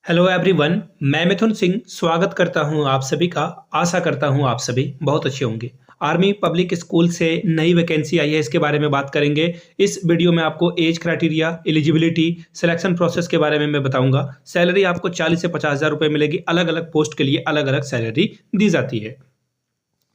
Hello everyone, मैं मिथुन सिंह स्वागत करता हूं आप सभी का। आशा करता हूं आप सभी बहुत अच्छे होंगे। आर्मी पब्लिक स्कूल से नई वैकेंसी आई है, इसके बारे में बात करेंगे। इस वीडियो में आपको age criteria, eligibility, selection process के बारे में मैं बताऊंगा। सैलरी आपको 40 से 50 हज़ार रुपये मिलेगी। अलग अलग पोस्ट के लिए अलग अलग सैलरी दी जाती है,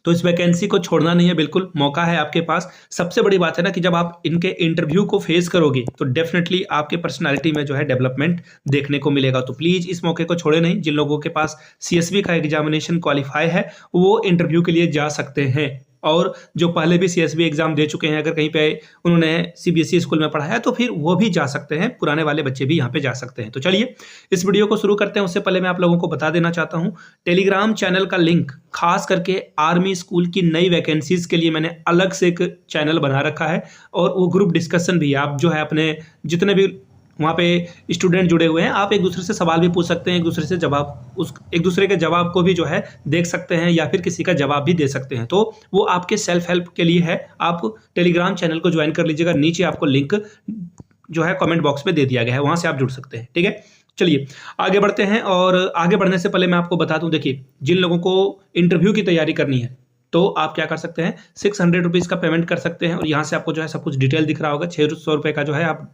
तो इस वैकेंसी को छोड़ना नहीं है, बिल्कुल मौका है आपके पास। सबसे बड़ी बात है ना कि जब आप इनके इंटरव्यू को फेस करोगे तो डेफिनेटली आपके पर्सनालिटी में जो है डेवलपमेंट देखने को मिलेगा। तो प्लीज़ इस मौके को छोड़े नहीं। जिन लोगों के पास सीएसबी का एग्जामिनेशन क्वालिफाई है वो इंटरव्यू के लिए जा सकते हैं, और जो पहले भी सीएसबी एग्जाम दे चुके हैं, अगर कहीं पे उन्होंने सीबीएसई स्कूल में पढ़ा है तो फिर वो भी जा सकते हैं। पुराने वाले बच्चे भी यहाँ पे जा सकते हैं। तो चलिए इस वीडियो को शुरू करते हैं। उससे पहले मैं आप लोगों को बता देना चाहता हूँ, टेलीग्राम चैनल का लिंक खास करके आर्मी स्कूल की नई वैकेंसीज के लिए मैंने अलग से एक चैनल बना रखा है, और वो ग्रुप डिस्कशन भी है। आप जो है अपने जितने भी वहाँ पे स्टूडेंट जुड़े हुए हैं, आप एक दूसरे से सवाल भी पूछ सकते हैं, एक दूसरे से जवाब एक दूसरे के जवाब को भी जो है देख सकते हैं, या फिर किसी का जवाब भी दे सकते हैं। तो वो आपके सेल्फ हेल्प के लिए है। आप टेलीग्राम चैनल को ज्वाइन कर लीजिएगा। नीचे आपको लिंक जो है कमेंट बॉक्स में दे दिया गया है, वहाँ से आप जुड़ सकते हैं। ठीक है, चलिए आगे बढ़ते हैं। और आगे बढ़ने से पहले मैं आपको बता दूं, देखिए जिन लोगों को इंटरव्यू की तैयारी करनी है तो आप क्या कर सकते हैं, 600 रुपीज़ का पेमेंट कर सकते हैं, और यहाँ से आपको जो है सब कुछ डिटेल दिख रहा होगा। 600 रुपये का जो है आप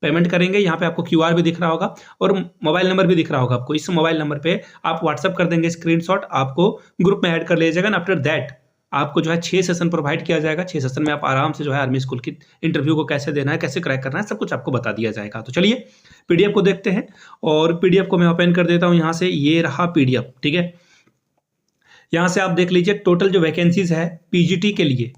पेमेंट करेंगे। यहाँ पे आपको क्यूआर भी दिख रहा होगा और मोबाइल नंबर भी दिख रहा होगा आपको। इस मोबाइल नंबर पे आप व्हाट्सअप कर देंगे स्क्रीनशॉट, आपको ग्रुप में ऐड कर लीजिएगा। आफ्टर दैट आपको जो है 6 सेशन प्रोवाइड किया जाएगा। 6 सेशन में आप आराम से जो है आर्मी स्कूल की इंटरव्यू को कैसे देना है, कैसे क्रैक करना है, सब कुछ आपको बता दिया जाएगा। तो चलिए पीडीएफ को देखते हैं, और पीडीएफ को मैं ओपन कर देता हूँ यहाँ से। ये रहा पीडीएफ। ठीक है, यहाँ से आप देख लीजिए टोटल जो वैकेंसीज है पीजीटी के लिए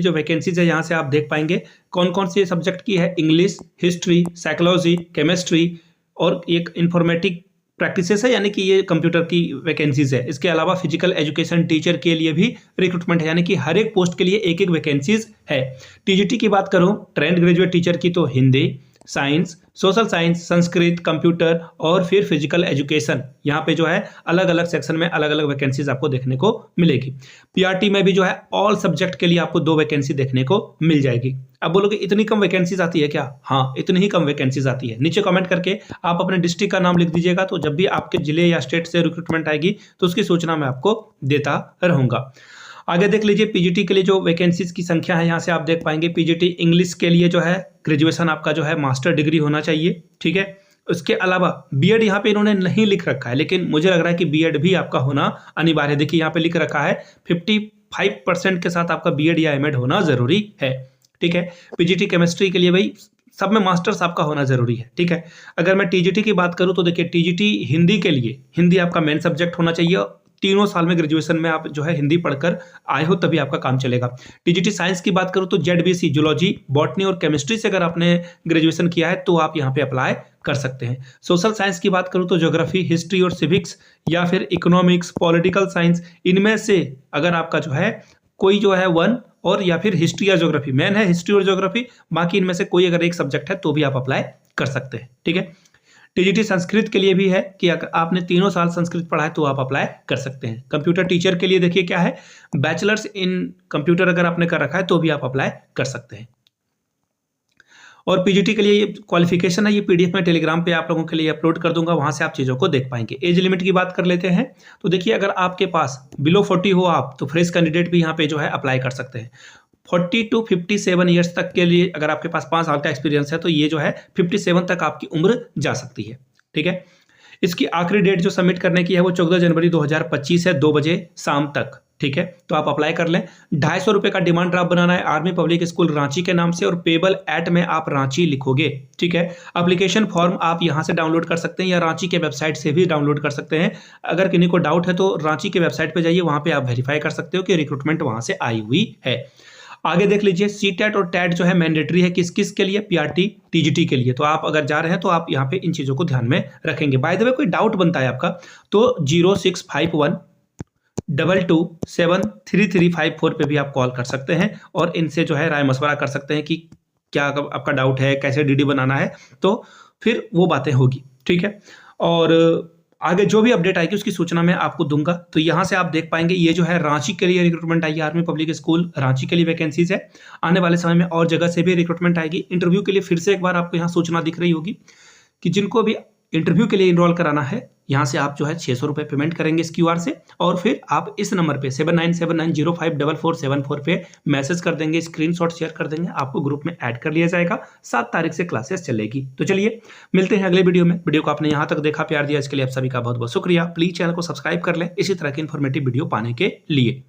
जो वैकेंसीज है, यहाँ से आप देख पाएंगे कौन कौन से सब्जेक्ट की है। इंग्लिश, हिस्ट्री, साइकोलॉजी, केमिस्ट्री, और एक इंफॉर्मेटिक प्रैक्टिसेस है, यानी कि ये कंप्यूटर की वैकेंसीज है। इसके अलावा फिजिकल एजुकेशन टीचर के लिए भी रिक्रूटमेंट है, यानी कि हर एक पोस्ट के लिए एक एक वैकेंसीज है। टीजीटी की बात करूँ, ट्रेंड ग्रेजुएट टीचर की, तो Hindi, science, social science, Sanskrit, computer और फिर फिजिकल एजुकेशन, यहाँ पे जो है अलग अलग सेक्शन में अलग अलग वैकेंसीज आपको देखने को मिलेगी। पीआरटी में भी जो है ऑल सब्जेक्ट के लिए आपको 2 वैकेंसी देखने को मिल जाएगी। अब बोलोगे इतनी कम वैकेंसीज आती है क्या? हाँ, इतनी ही कम वैकेंसीज आती है। नीचे कमेंट करके आप अपने डिस्ट्रिक्ट का नाम लिख दीजिएगा, तो जब भी आपके जिले या स्टेट से रिक्रूटमेंट आएगी तो उसकी सूचना मैं आपको देता रहूंगा। आगे देख लीजिए पीजीटी के लिए जो वैकेंसीज की संख्या है, यहाँ से आप देख पाएंगे पीजीटी इंग्लिश के लिए जो है ग्रेजुएशन आपका जो है मास्टर डिग्री होना चाहिए। ठीक है, उसके अलावा बीएड यहाँ पे इन्होंने नहीं लिख रखा है, लेकिन मुझे लग रहा है कि बीएड भी आपका होना अनिवार्य है। देखिए यहाँ पे लिख रखा है 55% के साथ आपका बीएड या एमएड होना जरूरी है। ठीक है, पीजीटी केमिस्ट्री के लिए भाई सब में मास्टर्स आपका होना जरूरी है। ठीक है, अगर मैं टीजीटी की बात करूँ तो देखिए टीजीटी हिंदी के लिए हिंदी आपका मेन सब्जेक्ट होना चाहिए। तीनों साल में ग्रेजुएशन में आप जो है हिंदी पढ़कर आए हो तभी आपका काम चलेगा। टीजीटी साइंस की बात करूं तो जेडबीसी जूलॉजी, बॉटनी और केमिस्ट्री से अगर आपने ग्रेजुएशन किया है तो आप यहां पे अप्लाई कर सकते हैं। सोशल साइंस की बात करूं तो ज्योग्राफी, हिस्ट्री और सिविक्स, या फिर इकोनॉमिक्स, पॉलिटिकल साइंस, इनमें से अगर आपका जो है कोई जो है 1 और या फिर हिस्ट्री या ज्योग्राफी, मेन है हिस्ट्री और ज्योग्राफी, बाकी इनमें से कोई अगर एक सब्जेक्ट है तो भी आप अप्लाई कर सकते हैं। ठीक है, टीजीटी संस्कृत के लिए भी है कि अगर आपने 3 साल संस्कृत पढ़ा है तो आप अप्लाई कर सकते हैं। कंप्यूटर टीचर के लिए देखिए क्या है, बैचलर्स इन कंप्यूटर अगर आपने कर रखा है तो भी आप अप्लाई कर सकते हैं। और पीजीटी के लिए ये क्वालिफिकेशन है, ये पीडीएफ में टेलीग्राम पे आप लोगों के लिए अपलोड कर दूंगा, वहां से आप चीज़ों को देख पाएंगे। एज लिमिट की बात कर लेते हैं, तो देखिए अगर आपके पास बिलो 40 हो आप, तो फ्रेश कैंडिडेट भी यहाँ पे जो है अप्लाई कर सकते हैं। 40 to 57 ईयर्स तक के लिए अगर आपके पास 5 साल का एक्सपीरियंस है तो ये जो है 57 तक आपकी उम्र जा सकती है। ठीक है, इसकी आखिरी डेट जो सबमिट करने की है वो 14 जनवरी 2025 है, 2 बजे शाम तक। ठीक है, तो आप अप्लाई कर लें। 250 रुपये का डिमांड ड्राफ्ट बनाना है आर्मी पब्लिक स्कूल रांची के नाम से, और पेबल एट में आप रांची लिखोगे। ठीक है, एप्लीकेशन फॉर्म आप यहाँ से डाउनलोड कर सकते हैं या रांची के वेबसाइट से भी डाउनलोड कर सकते हैं। अगर किन्हीं को डाउट है तो रांची के वेबसाइट पर जाइए, वहाँ पे आप वेरीफाई कर सकते हो कि रिक्रूटमेंट वहाँ से आई हुई है। आगे देख लीजिए सीटेट और टैट जो है मैंडेटरी है किस किस के लिए, पीआरटी टीजीटी के लिए। तो आप अगर जा रहे हैं तो आप यहाँ पे इन चीज़ों को ध्यान में रखेंगे। बाय द वे कोई डाउट बनता है आपका तो 065122733354 पे भी आप कॉल कर सकते हैं और इनसे जो है राय मशवरा कर सकते हैं कि क्या आपका डाउट है, कैसे डीडी बनाना है, तो फिर वो बातें होगी। ठीक है, और आगे जो भी अपडेट आएगी उसकी सूचना मैं आपको दूंगा। तो यहाँ से आप देख पाएंगे ये जो है रांची के लिए रिक्रूटमेंट आई है, आर्मी पब्लिक स्कूल रांची के लिए वैकेंसीज है। आने वाले समय में और जगह से भी रिक्रूटमेंट आएगी। इंटरव्यू के लिए फिर से एक बार आपको यहाँ सूचना दिख रही होगी कि जिनको भी इंटरव्यू के लिए इनरोल कराना है, यहाँ से आप जो है 600 रुपये पेमेंट करेंगे इस क्यूआर से, और फिर आप इस नंबर पे 7979054474 पे मैसेज कर देंगे, स्क्रीनशॉट शेयर कर देंगे, आपको ग्रुप में ऐड कर लिया जाएगा। 7 तारीख से क्लासेस चलेगी। तो चलिए मिलते हैं अगले वीडियो में। वीडियो को आपने यहाँ तक देखा, प्यार दिया, इसके लिए आप सभी का बहुत बहुत शुक्रिया। प्लीज चैनल को सब्सक्राइब कर लें इसी तरह की इन्फॉर्मेटिव वीडियो पाने के लिए।